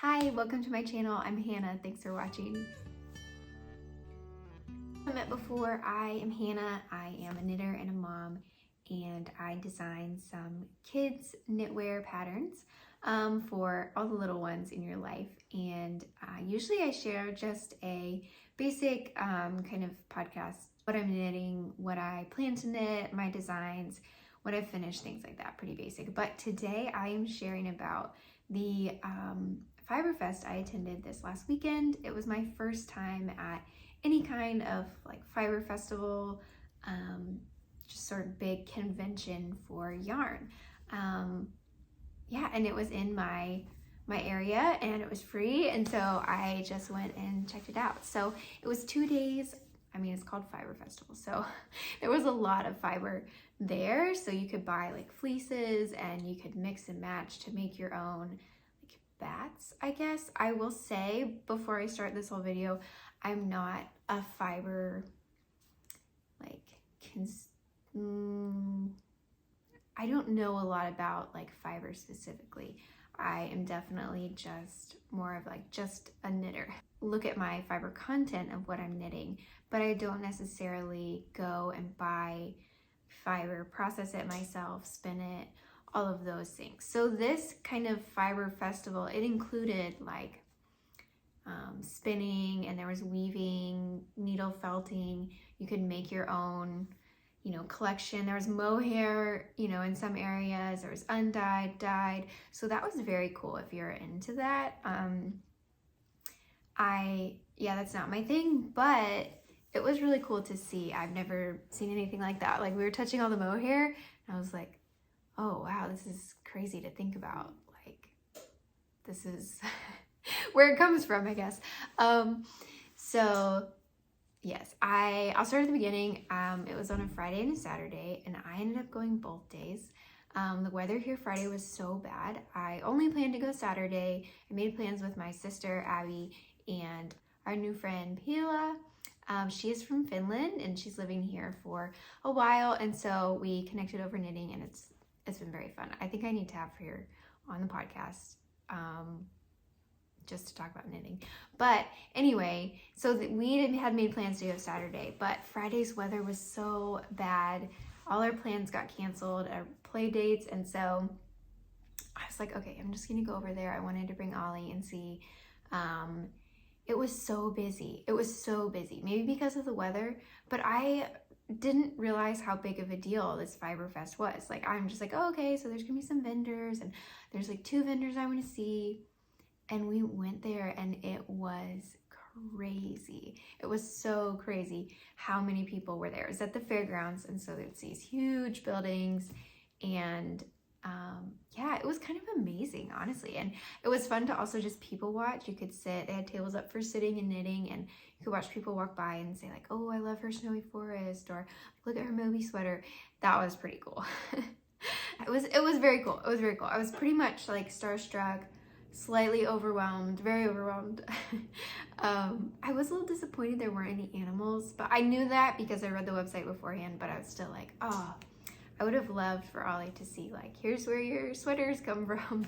Hi, welcome to my channel. I'm Hannah. Thanks for watching. I met before. I am Hannah. I am a knitter and a mom, and I design some kids knitwear patterns for all the little ones in your life. And usually I share just a basic kind of podcast, what I'm knitting, what I plan to knit, my designs, what I've finished, things like that, pretty basic. But today I am sharing about the Fiber Fest I attended this last weekend. It was my first time at any kind of like fiber festival, just sort of big convention for yarn. Yeah, and it was in my area and it was free, and so I just went and checked it out. So it was 2 days. I mean, it's called Fiber Festival, so there was a lot of fiber there. So you could buy like fleeces and you could mix and match to make your own like bats, I guess. I will say before I start this whole video, I'm not a fiber like I don't know a lot about like fiber specifically. I am definitely just more of like just a knitter. Look at my fiber content of what I'm knitting, but I don't necessarily go and buy fiber, process it myself, spin it, all of those things. So this kind of fiber festival, it included like spinning, and there was weaving, needle felting. You could make your own, collection. There was mohair, in some areas. There was undyed, dyed. So that was very cool if you're into that. Yeah, that's not my thing, but it was really cool to see. I've never seen anything like that. Like, we were touching all the mohair and I was like, oh wow, this is crazy to think about. Like, this is where it comes from, I guess. So yes, I'll start at the beginning. It was on a Friday and a Saturday, and I ended up going both days. The weather here Friday was so bad. I only planned to go Saturday. I made plans with my sister, Abby, and our new friend, Pila. She is from Finland, and she's living here for a while, and so we connected over knitting, and it's been very fun. I think I need to have her on the podcast. Just to talk about knitting. But anyway, so we had made plans to go Saturday, but Friday's weather was so bad. All our plans got canceled, our play dates, and so I was like, okay, I'm just gonna go over there. I wanted to bring Ollie and see. It was so busy. It was so busy, maybe because of the weather, but I didn't realize how big of a deal this Fiber Fest was. Like, I'm just like, oh, okay, so there's gonna be some vendors, and there's like 2 vendors I want to see. And we went there and it was crazy. It was so crazy how many people were there. It was at the fairgrounds, and so it's these huge buildings, and yeah, it was kind of amazing, honestly. And it was fun to also just people watch. You could sit, they had tables up for sitting and knitting, and you could watch people walk by and say like, oh, I love her snowy forest, or look at her Moby sweater. That was pretty cool. It was very cool. It was very cool. I was pretty much like starstruck, slightly overwhelmed, very overwhelmed. I was a little disappointed there weren't any animals, but I knew that because I read the website beforehand, but I was still like, oh, I would have loved for Ollie to see like, here's where your sweaters come from.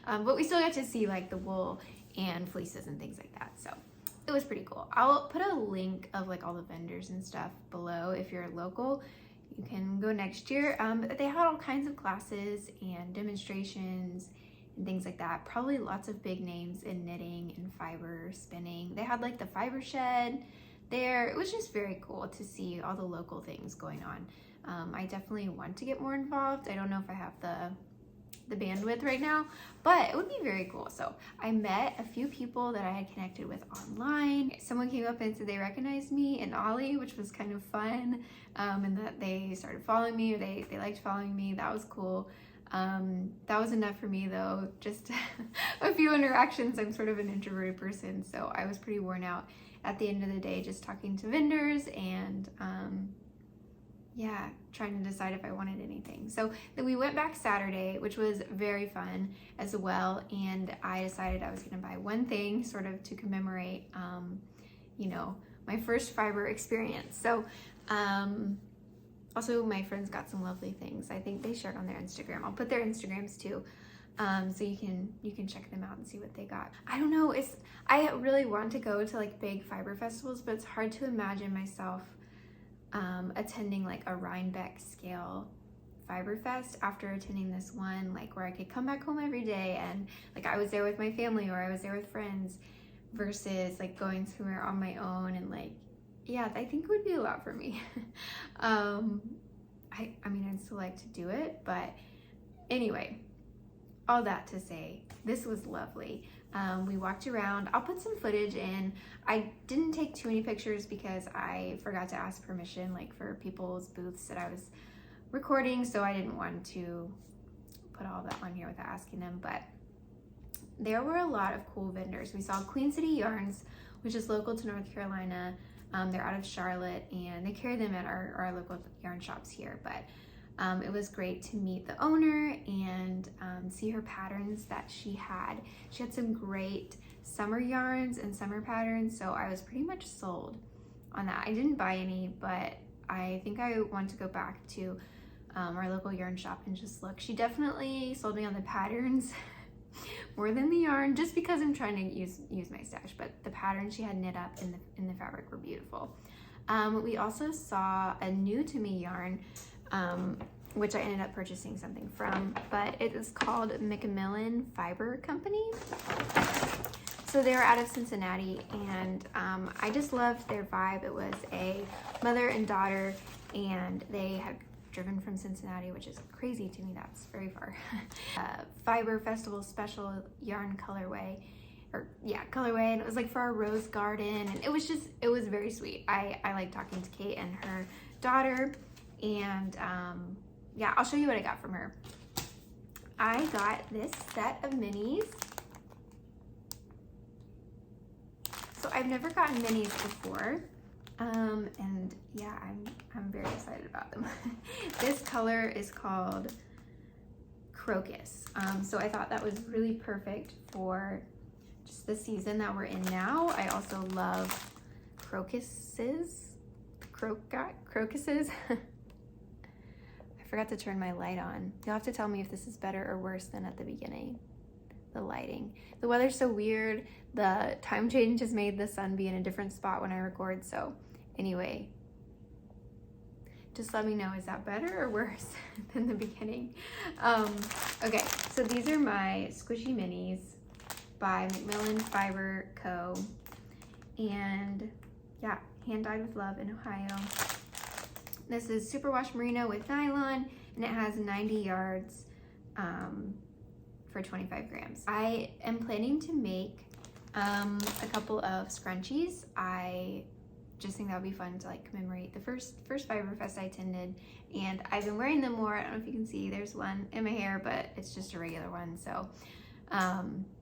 But we still got to see like the wool and fleeces and things like that. So it was pretty cool. I'll put a link of like all the vendors and stuff below. If you're local, you can go next year. But they had all kinds of classes and demonstrations and things like that. Probably lots of big names in knitting and fiber spinning. They had like the fiber shed there. It was just very cool to see all the local things going on. I definitely want to get more involved. I don't know if I have the bandwidth right now, but it would be very cool. So I met a few people that I had connected with online. Someone came up and said they recognized me and Ollie, which was kind of fun, and that they started following me, or they liked following me. That was cool. That was enough for me though, just a few interactions. I'm sort of an introverted person, so I was pretty worn out at the end of the day just talking to vendors and yeah, trying to decide if I wanted anything. So then we went back Saturday, which was very fun as well, and I decided I was gonna buy one thing sort of to commemorate my first fiber experience. So also my friends got some lovely things. I think they shared on their Instagram. I'll put their Instagrams too. So you can check them out and see what they got. I don't know, I really want to go to like big fiber festivals, but it's hard to imagine myself attending like a Rhinebeck scale fiber fest after attending this one, like where I could come back home every day and like I was there with my family or I was there with friends, versus like going somewhere on my own. And like, yeah, I think it would be a lot for me. I mean, I'd still like to do it, but anyway, all that to say, this was lovely. We walked around. I'll put some footage in. I didn't take too many pictures because I forgot to ask permission, like for people's booths that I was recording, so I didn't want to put all that on here without asking them. But there were a lot of cool vendors. We saw Queen City Yarns, which is local to North Carolina. They're out of Charlotte, and they carry them at our local yarn shops here. But it was great to meet the owner and see her patterns that she had. She had some great summer yarns and summer patterns, so I was pretty much sold on that. I didn't buy any, but I think I want to go back to our local yarn shop and just look. She definitely sold me on the patterns more than the yarn, just because I'm trying to use my stash, but the patterns she had knit up in the fabric were beautiful. We also saw a new to me yarn, which I ended up purchasing something from, but it is called Macmillan Fiber Company. So they're out of Cincinnati, and I just loved their vibe. It was a mother and daughter, and they had driven from Cincinnati, which is crazy to me. That's very far. Fiber Festival special yarn colorway, and it was like for our rose garden, and it was very sweet. I like talking to Kate and her daughter, and yeah, I'll show you what I got from her. I got this set of minis. So I've never gotten minis before. And yeah, I'm very excited about them. This color is called Crocus. So I thought that was really perfect for just the season that we're in now. I also love crocuses. I forgot to turn my light on. You'll have to tell me if this is better or worse than at the beginning. The lighting. The weather's so weird. The time change has made the sun be in a different spot when I record. So anyway, just let me know, is that better or worse than the beginning? Okay, so these are my squishy minis by Macmillan Fiber Co. And yeah, hand dyed with love in Ohio. This is superwash merino with nylon, and it has 90 yards for 25 grams. I am planning to make a couple of scrunchies. I just think that would be fun to like commemorate the first Fiber Fest I attended, and I've been wearing them more. I don't know if you can see, there's one in my hair, but it's just a regular one. So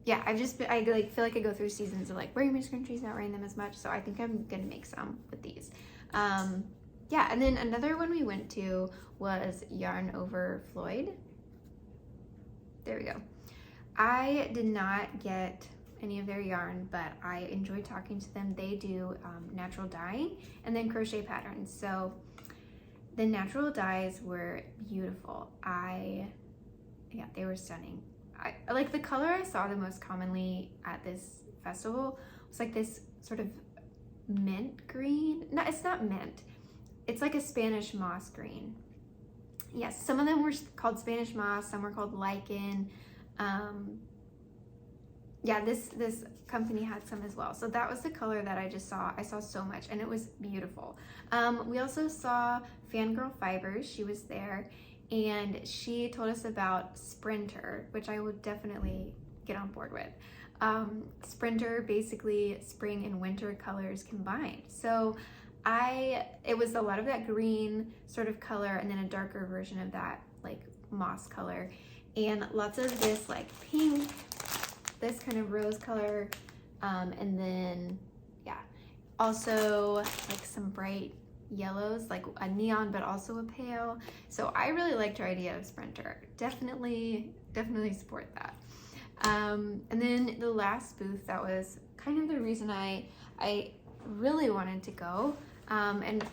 yeah, I like feel like I go through seasons of like wearing my scrunchies, not wearing them as much. So I think I'm gonna make some with these. Yeah, and then another one we went to was Yarn Over Floyd. There we go. I did not get any of their yarn, but I enjoyed talking to them. They do natural dyeing and then crochet patterns. So the natural dyes were beautiful. Yeah, they were stunning. I like the color I saw the most commonly at this festival was like this sort of mint green. No, it's not mint. It's like a Spanish moss green. Yes, some of them were called Spanish moss, some were called lichen. Yeah, this company had some as well. So that was the color that I just saw. I saw so much, and it was beautiful. We also saw Fangirl Fibers. She was there, and she told us about Sprinter, which I would definitely get on board with. Sprinter, basically spring and winter colors combined. So it was a lot of that green sort of color, and then a darker version of that like moss color, and lots of this like pink, this kind of rose color, and then yeah, also like some bright yellows, like a neon but also a pale. So I really liked her idea of Sprinter. Definitely support that. And then the last booth, that was kind of the reason I really wanted to go, and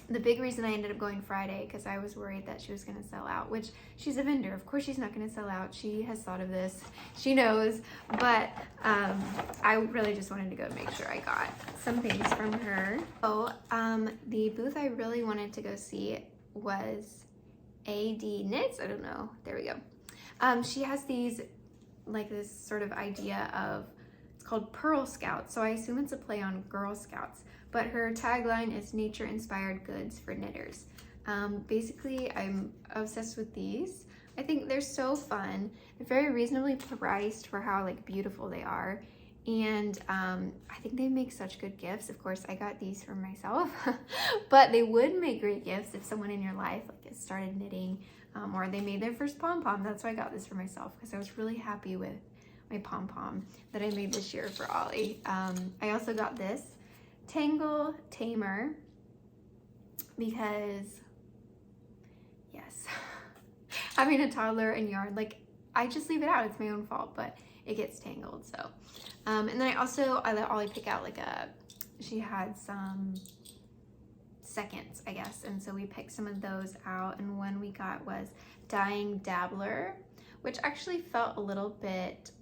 the big reason I ended up going Friday, because I was worried that she was going to sell out, which she's a vendor. Of course she's not going to sell out. She has thought of this. She knows. But I really just wanted to go make sure I got some things from her. So the booth I really wanted to go see was AD Knits. I don't know. There we go. She has these, like this sort of idea of, it's called Pearl Scouts. So I assume it's a play on Girl Scouts. But her tagline is nature-inspired goods for knitters. Basically, I'm obsessed with these. I think they're so fun. They're very reasonably priced for how like beautiful they are. And I think they make such good gifts. Of course, I got these for myself, but they would make great gifts if someone in your life like has started knitting or they made their first pom-pom. That's why I got this for myself, because I was really happy with my pom-pom that I made this year for Ollie. I also got this Tangle Tamer because, yes, having a toddler and yarn, like I just leave it out. It's my own fault, but it gets tangled. So, and then I let Ollie pick out like she had some seconds, I guess. And so we picked some of those out. And one we got was Dyeing Dabbler, which actually felt a little bit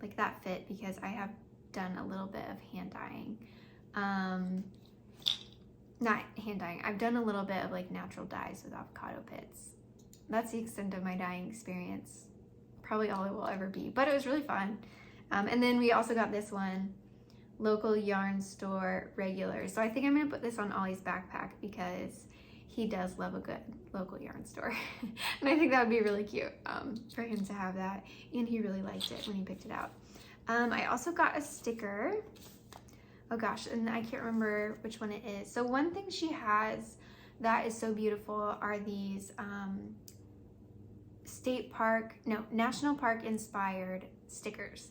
like that fit because I have done a little bit of hand dyeing. Not hand dyeing, I've done a little bit of like natural dyes with avocado pits. That's the extent of my dyeing experience. Probably all it will ever be, but it was really fun. And then we also got this one, Local Yarn Store Regular. So I think I'm gonna put this on Ollie's backpack because he does love a good local yarn store. And I think that would be really cute for him to have that. And he really liked it when he picked it out. I also got a sticker. Oh gosh, and I can't remember which one it is. So one thing she has that is so beautiful are these national park inspired stickers.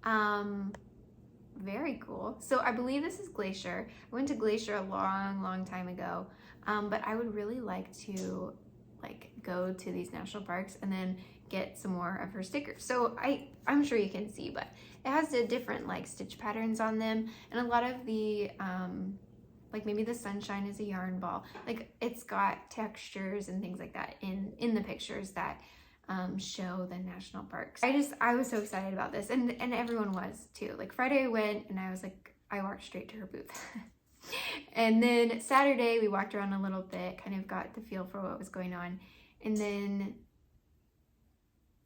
Very cool. So I believe this is Glacier. I went to Glacier a long time ago, but I would really like to like go to these national parks and then get some more of her stickers. So I'm sure you can see, but it has the different like stitch patterns on them, and a lot of the like maybe the sunshine is a yarn ball. Like it's got textures and things like that in the pictures that show the national parks. I was so excited about this, and everyone was too. Like Friday I went and I was like, I walked straight to her booth. And then Saturday we walked around a little bit, kind of got the feel for what was going on, and then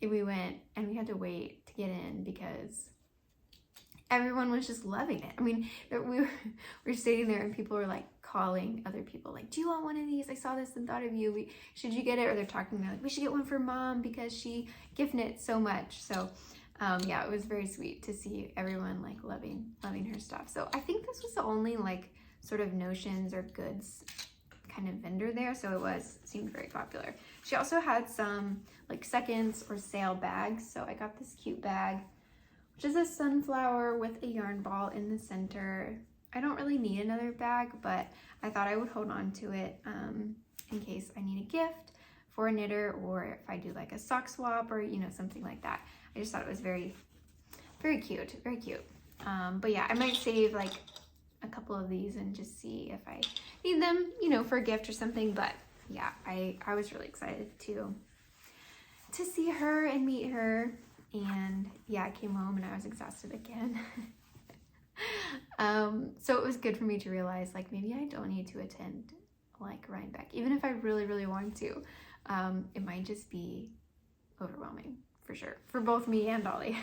we went and we had to wait to get in because everyone was just loving it. I mean, we were sitting there and people were like calling other people like, do you want one of these? I saw this and thought of you. Should you get it? Or they're talking to me like, we should get one for mom because she gift knits so much. So yeah, it was very sweet to see everyone like loving her stuff. So I think this was the only like sort of notions or goods kind of vendor there, so it seemed very popular. She also had some like seconds or sale bags. So I got this cute bag, which is a sunflower with a yarn ball in the center. I don't really need another bag, but I thought I would hold on to it in case I need a gift for a knitter, or if I do like a sock swap or something like that. I just thought it was very cute, very cute. But yeah, I might save like a couple of these and just see if I need them, for a gift or something. But yeah, I was really excited to see her and meet her. And yeah, I came home and I was exhausted again. So it was good for me to realize like maybe I don't need to attend like Rhinebeck, even if I really want to. It might just be overwhelming for sure for both me and Ollie.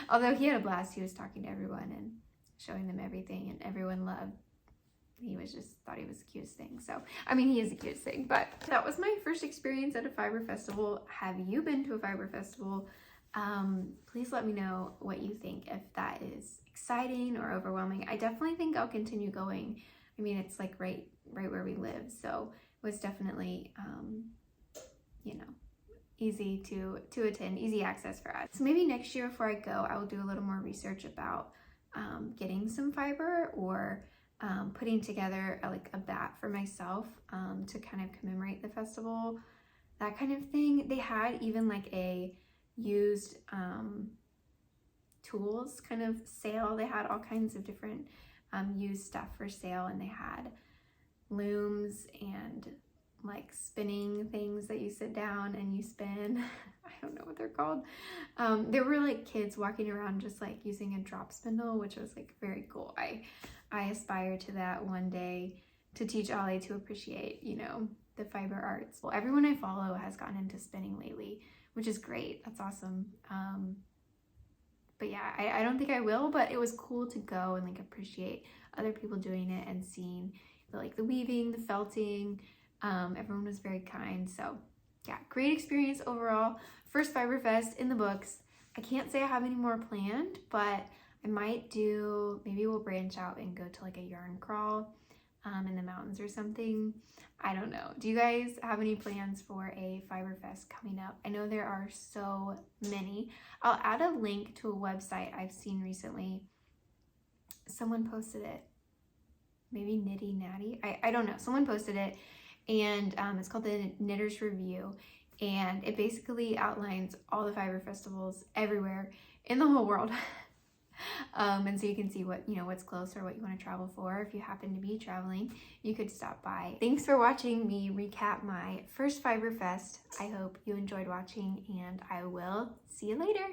Although he had a blast, he was talking to everyone and showing them everything, and everyone loved. He thought he was the cutest thing. So I mean, he is the cutest thing. But that was my first experience at a fiber festival. Have you been to a fiber festival? Please let me know what you think, if that is exciting or overwhelming. I definitely think I'll continue going. I mean, it's like right where we live, so it was definitely easy to attend, easy access for us. So maybe next year before I go, I will do a little more research about getting some fiber, or putting together a bat for myself to kind of commemorate the festival, that kind of thing. They had even like a used tools kind of sale. They had all kinds of different used stuff for sale, and they had looms and like spinning things that you sit down and you spin. I don't know what they're called. There were like kids walking around just like using a drop spindle, which was like very cool. I aspire to that one day, to teach Ollie to appreciate, you know, the fiber arts. Well, everyone I follow has gotten into spinning lately, which is great. That's awesome. But yeah, I don't think I will, but it was cool to go and like appreciate other people doing it and seeing the weaving, the felting. Everyone was very kind. So yeah, great experience overall. First Fiber Fest in the books. I can't say I have any more planned, but I might do, maybe we'll branch out and go to like a yarn crawl in the mountains or something. I don't know. Do you guys have any plans for a Fiber Fest coming up? I know there are so many. I'll add a link to a website I've seen recently. Someone posted it. Maybe Nitty Natty? I don't know. Someone posted it, and it's called the Knitter's Review, and it basically outlines all the fiber festivals everywhere in the whole world. And so you can see what's close or what you want to travel for. If you happen to be traveling, you could stop by. Thanks for watching me recap my first Fiber Fest. I hope you enjoyed watching, and I will see you later.